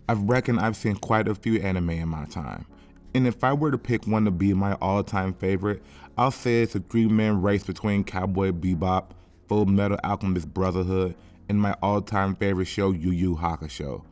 I reckon I've seen quite a few anime in my time. And if I were to pick one to be my all-time favorite, I'll say it's a three-man race between Cowboy Bebop, Full Metal Alchemist Brotherhood, and my all-time favorite show, Yu Hakusho.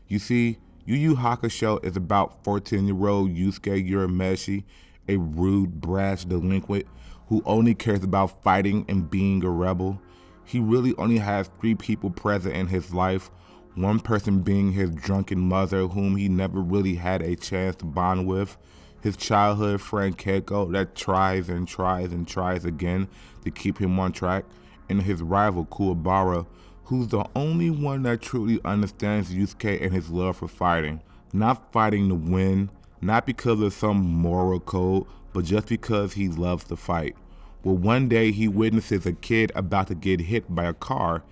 You see, Yu Hakusho is about 14-year-old Yusuke Urameshi, a rude, brash delinquent who only cares about fighting and being a rebel. He really only has three people present in his life, one person being his drunken mother whom he never really had a chance to bond with, his childhood friend Keiko that tries and tries and tries again to keep him on track, and his rival Kuwabara, who's the only one that truly understands Yusuke and his love for fighting. Not fighting to win, not because of some moral code, but just because he loves to fight. Well, one day he witnesses a kid about to get hit by a car.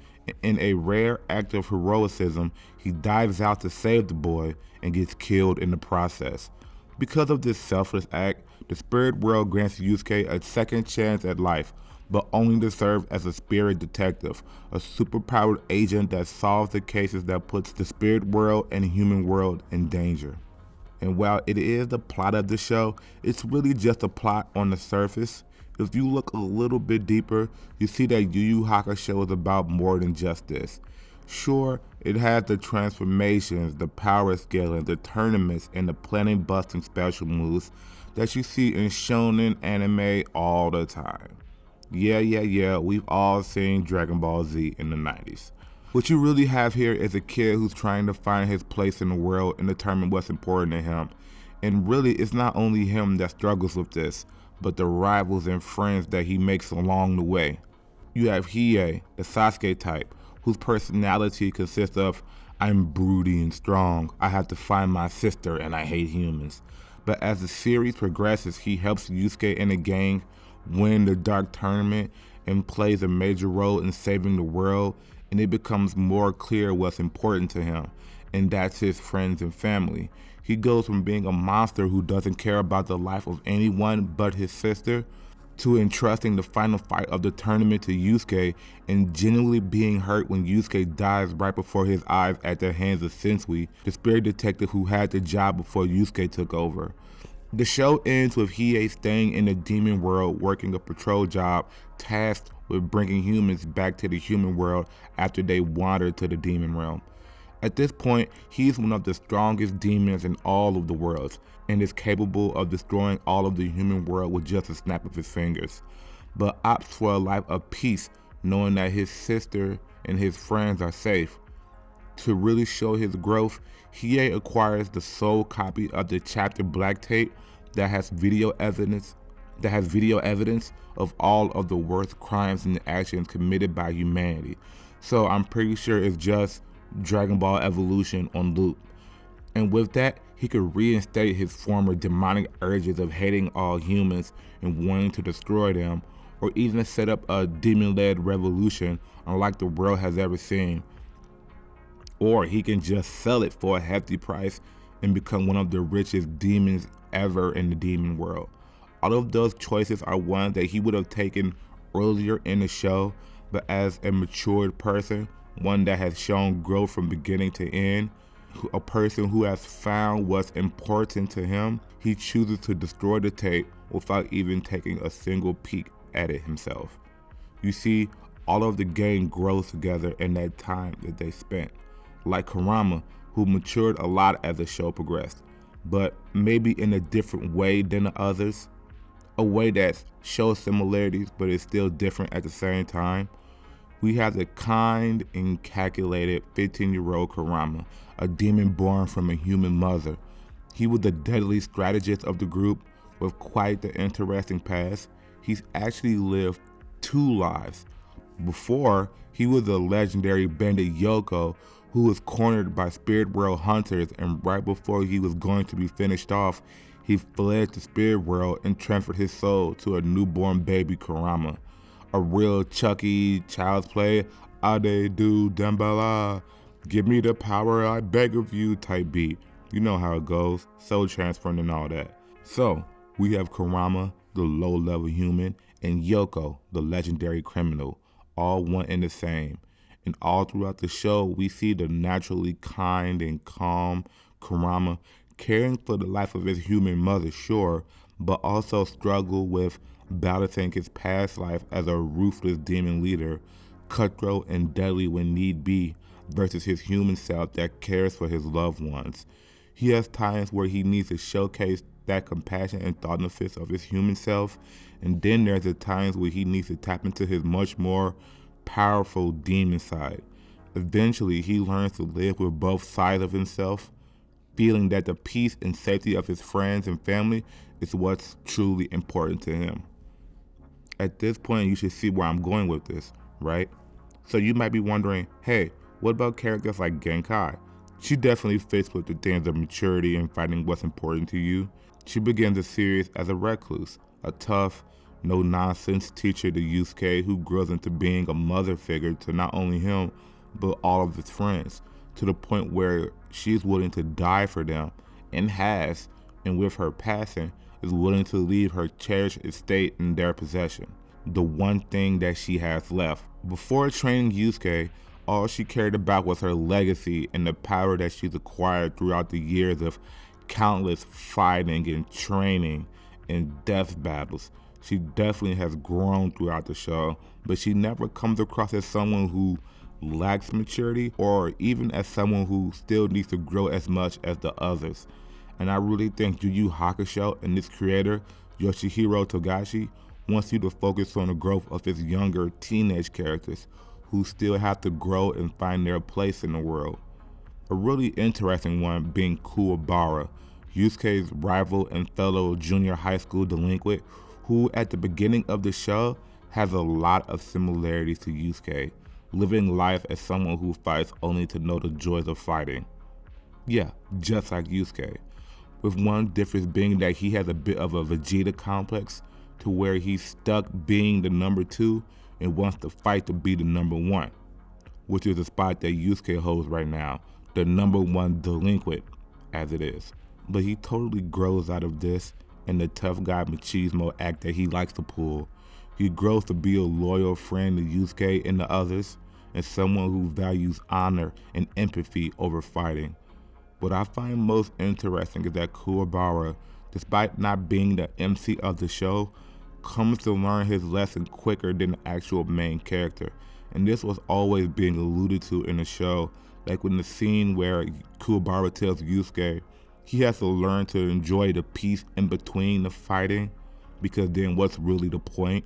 In a rare act of heroism, he dives out to save the boy and gets killed in the process. Because of this selfless act, the spirit world grants Yusuke a second chance at life, but only to serve as a spirit detective, a superpowered agent that solves the cases that puts the spirit world and human world in danger. And while it is the plot of the show, it's really just a plot on the surface. If you look a little bit deeper, you see that Yu Hakusho is about more than just this. Sure, it has the transformations, the power scaling, the tournaments, and the planet busting special moves that you see in shonen anime all the time. Yeah, we've all seen Dragon Ball Z in the 90s. What you really have here is a kid who's trying to find his place in the world and determine what's important to him. And really, it's not only him that struggles with this, but the rivals and friends that he makes along the way. You have Hiei, the Sasuke type, whose personality consists of, I'm broody and strong, I have to find my sister, and I hate humans. But as the series progresses, he helps Yusuke and the gang win the Dark Tournament and plays a major role in saving the world, and it becomes more clear what's important to him, and that's his friends and family. He goes from being a monster who doesn't care about the life of anyone but his sister, to entrusting the final fight of the tournament to Yusuke and genuinely being hurt when Yusuke dies right before his eyes at the hands of Sensui, the spirit detective who had the job before Yusuke took over. The show ends with Hiei staying in the demon world working a patrol job tasked with bringing humans back to the human world after they wandered to the demon realm. At this point, he's one of the strongest demons in all of the worlds and is capable of destroying all of the human world with just a snap of his fingers, but opts for a life of peace knowing that his sister and his friends are safe. To really show his growth, Hiei acquires the sole copy of the chapter black tape that has video evidence of all of the worst crimes and actions committed by humanity. So I'm pretty sure it's just Dragon Ball Evolution on loop. And with that, he could reinstate his former demonic urges of hating all humans and wanting to destroy them, or even set up a demon-led revolution unlike the world has ever seen. Or he can just sell it for a hefty price and become one of the richest demons ever in the demon world. All of those choices are ones that he would have taken earlier in the show, but as a matured person, one that has shown growth from beginning to end, a person who has found what's important to him, he chooses to destroy the tape without even taking a single peek at it himself. You see, all of the gang grows together in that time that they spent. Like Kurama, who matured a lot as the show progressed, but maybe in a different way than the others. A way that shows similarities but is still different at the same time. We have the kind and calculated 15-year-old Kurama, a demon born from a human mother. He was the deadly strategist of the group with quite the interesting past. He's actually lived two lives. Before, he was the legendary bandit Yoko, who was cornered by spirit world hunters, and right before he was going to be finished off, he fled to spirit world and transferred his soul to a newborn baby Kurama. A real Chucky child's play, Ade do Dembala, give me the power I beg of you type beat. You know how it goes, soul transferring and all that. So, we have Kurama, the low-level human, and Yoko, the legendary criminal, all one and the same. And all throughout the show, we see the naturally kind and calm Kurama caring for the life of his human mother, sure, but also struggle with balancing his past life as a ruthless demon leader, cutthroat and deadly when need be, versus his human self that cares for his loved ones. He has times where he needs to showcase that compassion and thoughtfulness of his human self, and then there's the times where he needs to tap into his much more powerful demon side. Eventually, he learns to live with both sides of himself, feeling that the peace and safety of his friends and family is what's truly important to him. At this point, you should see where I'm going with this, right? So you might be wondering, hey, what about characters like Genkai? She definitely fits with the themes of maturity and finding what's important to you. She begins the series as a recluse, a tough, no-nonsense teacher to Yusuke who grows into being a mother figure to not only him, but all of his friends, to the point where she's willing to die for them, and has, and with her passing, is willing to leave her cherished estate in their possession, the one thing that she has left. Before training Yusuke, all she cared about was her legacy and the power that she's acquired throughout the years of countless fighting and training and death battles. She definitely has grown throughout the show, but she never comes across as someone who lacks maturity or even as someone who still needs to grow as much as the others. And I really think Yu Hakusho and its creator, Yoshihiro Togashi, wants you to focus on the growth of his younger teenage characters who still have to grow and find their place in the world. A really interesting one being Kuwabara, Yusuke's rival and fellow junior high school delinquent, who at the beginning of the show has a lot of similarities to Yusuke, living life as someone who fights only to know the joys of fighting. Yeah, just like Yusuke, with one difference being that he has a bit of a Vegeta complex to where he's stuck being the number 2 and wants to fight to be the number 1, which is the spot that Yusuke holds right now, the number 1 delinquent as it is. But he totally grows out of this and the tough guy machismo act that he likes to pull. He grows to be a loyal friend to Yusuke and the others, and someone who values honor and empathy over fighting. What I find most interesting is that Kuwabara, despite not being the MC of the show, comes to learn his lesson quicker than the actual main character. And this was always being alluded to in the show, like when the scene where Kuwabara tells Yusuke he has to learn to enjoy the peace in between the fighting, because then what's really the point?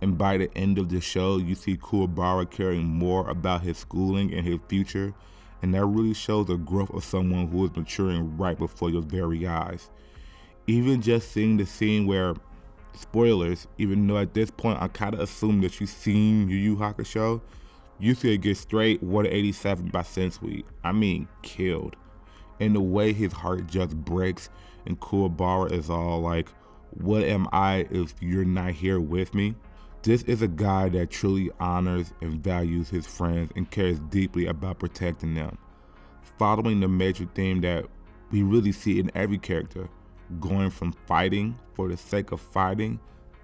And by the end of the show, you see Kuwabara caring more about his schooling and his future, and that really shows the growth of someone who is maturing right before your very eyes. Even just seeing the scene where, spoilers, even though at this point I kind of assume that you've seen Yu Hakusho, Yusuke gets straight 187 by sensui. I mean, killed. And the way his heart just breaks, and Kuwabara is all like, what am I if you're not here with me? This is a guy that truly honors and values his friends and cares deeply about protecting them. Following the major theme that we really see in every character, going from fighting for the sake of fighting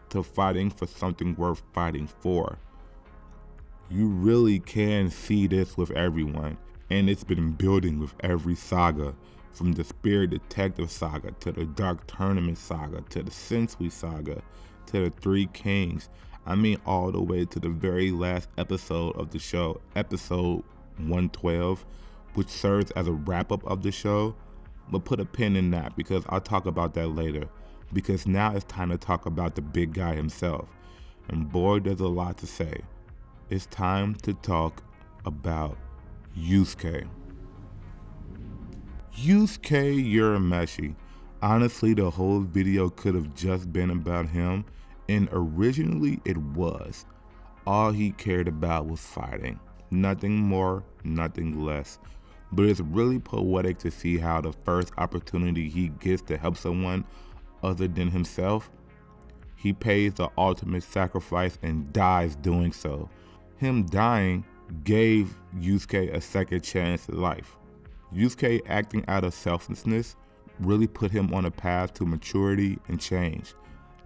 to fighting for something worth fighting for. You really can see this with everyone, and it's been building with every saga, from the Spirit Detective saga to the Dark Tournament saga to the Sensui saga to the Three Kings. I mean, all the way to the very last episode of the show, episode 112, which serves as a wrap-up of the show. But put a pin in that, because I'll talk about that later, because now it's time to talk about the big guy himself. And boy, there's a lot to say. It's time to talk about Yusuke. Yusuke Urameshi. Honestly, the whole video could have just been about him, and originally it was. All he cared about was fighting. Nothing more, nothing less. But it's really poetic to see how the first opportunity he gets to help someone other than himself, he pays the ultimate sacrifice and dies doing so. Him dying gave Yusuke a second chance at life. Yusuke acting out of selflessness really put him on a path to maturity and change.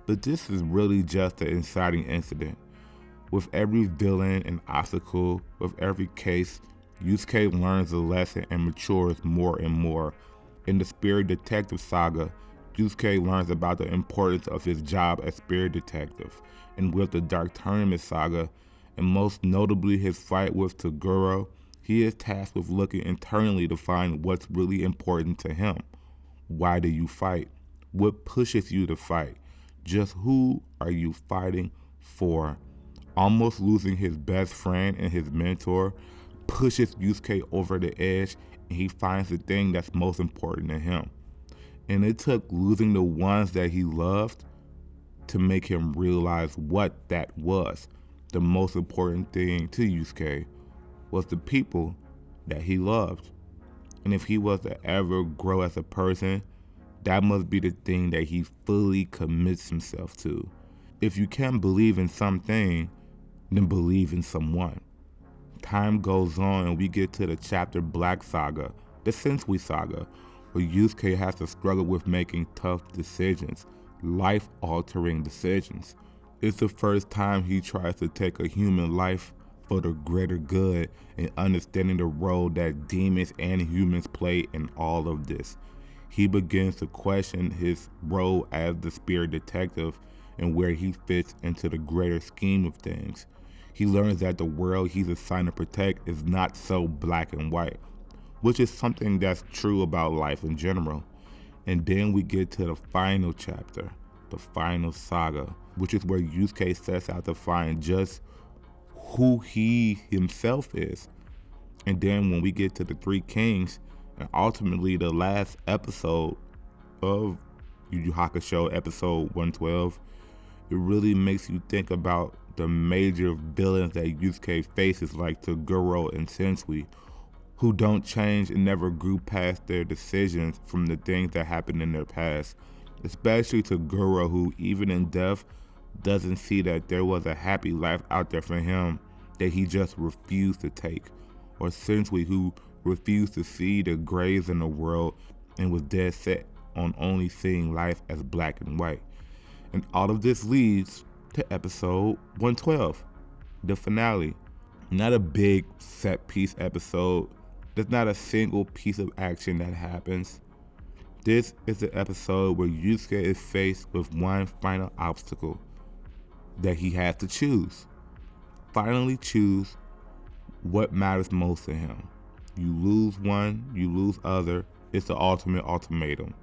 But this is really just an inciting incident. With every villain and obstacle, with every case, Yusuke learns a lesson and matures more and more. In the Spirit Detective saga, Yusuke learns about the importance of his job as Spirit Detective. And with the Dark Tournament saga, and most notably his fight with Toguro, he is tasked with looking internally to find what's really important to him. Why do you fight? What pushes you to fight? Just who are you fighting for? Almost losing his best friend and his mentor pushes Yusuke over the edge, and he finds the thing that's most important to him. And it took losing the ones that he loved to make him realize what that was. The most important thing to Yusuke was the people that he loved. And if he was to ever grow as a person, that must be the thing that he fully commits himself to. If you can't believe in something, then believe in someone. Time goes on and we get to the chapter Black Saga, the Sensui saga, where Yusuke has to struggle with making tough decisions, life-altering decisions. It's the first time he tries to take a human life for the greater good and understanding the role that demons and humans play in all of this. He begins to question his role as the Spirit Detective and where he fits into the greater scheme of things. He learns that the world he's assigned to protect is not so black and white, which is something that's true about life in general. And then we get to the final chapter, the final saga, which is where Yusuke sets out to find just who he himself is. And then when we get to the Three Kings, and ultimately the last episode of Yu Hakusho, episode 112, it really makes you think about the major villains that Yusuke faces, like Toguro and Sensui, who don't change and never grew past their decisions from the things that happened in their past. Especially Toguro, who even in death doesn't see that there was a happy life out there for him that he just refused to take. Or Sensui, who refused to see the grays in the world and was dead set on only seeing life as black and white. And all of this leads to episode 112, the finale. Not a big set piece episode. There's not a single piece of action that happens. This is the episode where Yusuke is faced with one final obstacle that he has to choose. Finally choose what matters most to him. You lose one, you lose other. It's the ultimate ultimatum.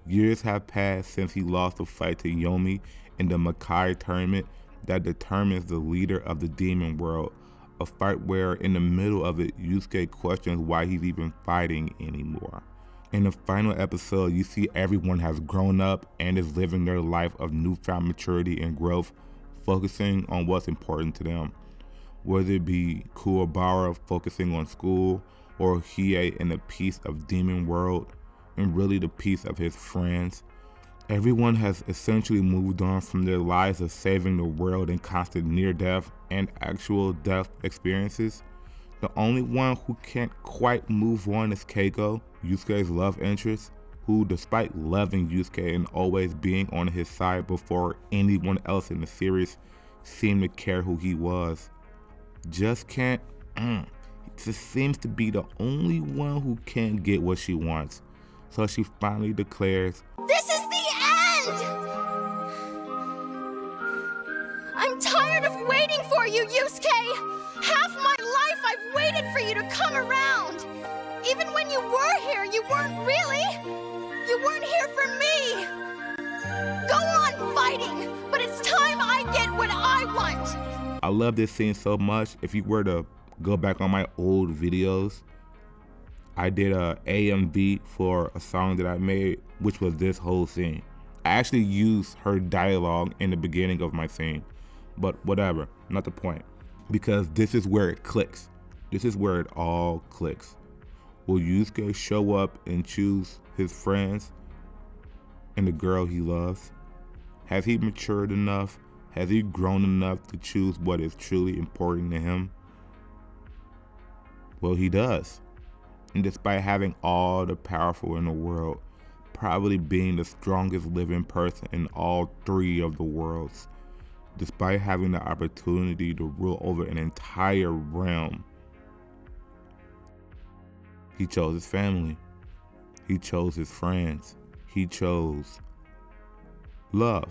Years have passed since he lost the fight to Yomi in the Makai tournament that determines the leader of the demon world. A fight where in the middle of it, Yusuke questions why he's even fighting anymore. In the final episode, you see everyone has grown up and is living their life of newfound maturity and growth, focusing on what's important to them. Whether it be Kuwabara focusing on school, or Hiei in the peace of demon world, and really the peace of his friends. Everyone has essentially moved on from their lives of saving the world in constant near-death and actual death experiences. The only one who can't quite move on is Keiko, Yusuke's love interest, who despite loving Yusuke and always being on his side before anyone else in the series seemed to care who he was, just can't, just seems to be the only one who can't get what she wants. So she finally declares, "This is the end! I'm tired of waiting for you, Yusuke! Half my life I've waited for you to come around! Even when you were here, you weren't really! You weren't here for me! Go on fighting, but it's time I get what I want!" I love this scene so much. If you were to go back on my old videos, I did a AMV for a song that I made, which was this whole scene. I actually used her dialogue in the beginning of my scene, but whatever, not the point. Because this is where it clicks. This is where it all clicks. Will Yusuke show up and choose his friends and the girl he loves? Has he matured enough? Has he grown enough to choose what is truly important to him? Well, he does. And despite having all the powerful in the world, probably being the strongest living person in all three of the worlds, Despite having the opportunity to rule over an entire realm, he chose his family. He chose his friends. He chose love.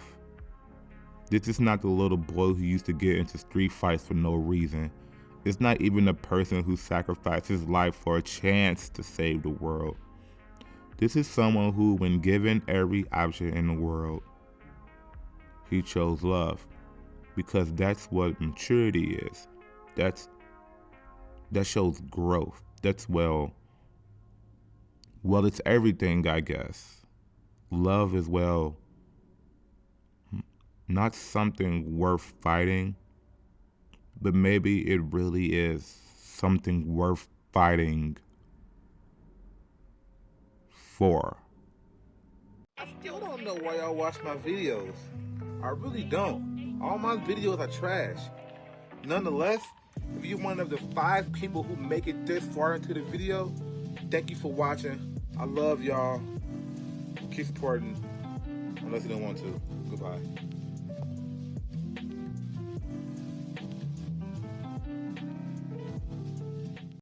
This is not the little boy who used to get into street fights for no reason. It's not even the person who sacrificed his life for a chance to save the world. This is someone who, when given every option in the world, he chose love. Because that's what maturity is. That shows growth. That's it's everything, I guess. Love is, not something worth fighting, but maybe it really is something worth fighting for. I still don't know why y'all watch my videos. I really don't. All my videos are trash. Nonetheless, if you're one of the 5 people who make it this far into the video, thank you for watching. I love y'all. Keep supporting, unless you don't want to. Goodbye.